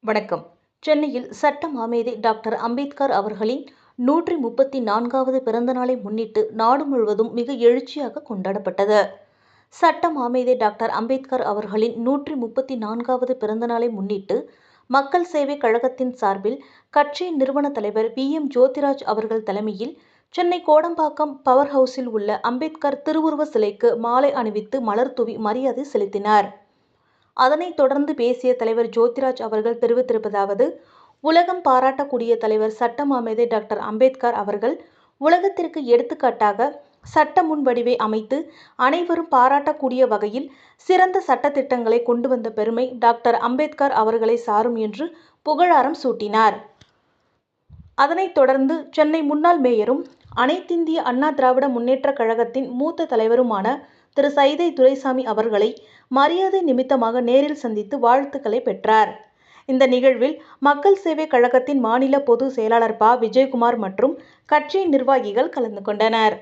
வணக்கம். சென்னையில் சட்ட மாமேதை டாக்டர் அம்பேத்கர் அவர்களின் 134வது பிறந்த நாளை முன்னிட்டு நாடு முழுவதும் மிக எழுச்சியாக கொண்டாடப்பட்டது. சட்ட மாமேதை டாக்டர் அம்பேத்கர் அவர்களின் 134வது பிறந்த நாளை முன்னிட்டு மக்கள் சேவை கழகத்தின் சார்பில் கட்சியின் நிறுவன தலைவர் VM ஜோதிராஜ் அவர்கள் தலைமையில் சென்னை கோடம்பாக்கம் பவர் ஹவுஸில் உள்ள அம்பேத்கர் திருவுருவ சிலைக்கு மாலை அணிவித்து மலர் தூவி மரியாதை செலுத்தினார். அதனைத் தொடர்ந்து பேசிய தலைவர் ஜோதிராஜ் அவர்கள் தெரிவித்திருப்பதாவது: உலகம் பாராட்டக்கூடிய தலைவர் சட்ட மாமேதை டாக்டர் அம்பேத்கர் அவர்கள் உலகத்திற்கு எடுத்துக்காட்டாக சட்ட முன்வடிவை அமைத்து அனைவரும் பாராட்டக்கூடிய வகையில் சிறந்த சட்ட திட்டங்களை கொண்டு வந்த பெருமை டாக்டர் அம்பேத்கர் அவர்களை சாரும் என்று புகழாரம் சூட்டினார். அதனைத் தொடர்ந்து சென்னை முன்னாள் மேயரும் அனைத்திந்திய அண்ணா திராவிட முன்னேற்ற கழகத்தின் மூத்த தலைவருமான திரு சைதை துரைசாமி அவர்களை மரியாதை நிமித்தமாக நேரில் சந்தித்து வாழ்த்துக்களை பெற்றார். இந்த நிகழ்வில் மக்கள் சேவை கழகத்தின் மாநில பொதுச் செயலாளர் ப. விஜயகுமார் மற்றும் கட்சியின் நிர்வாகிகள் கலந்து கொண்டனர்.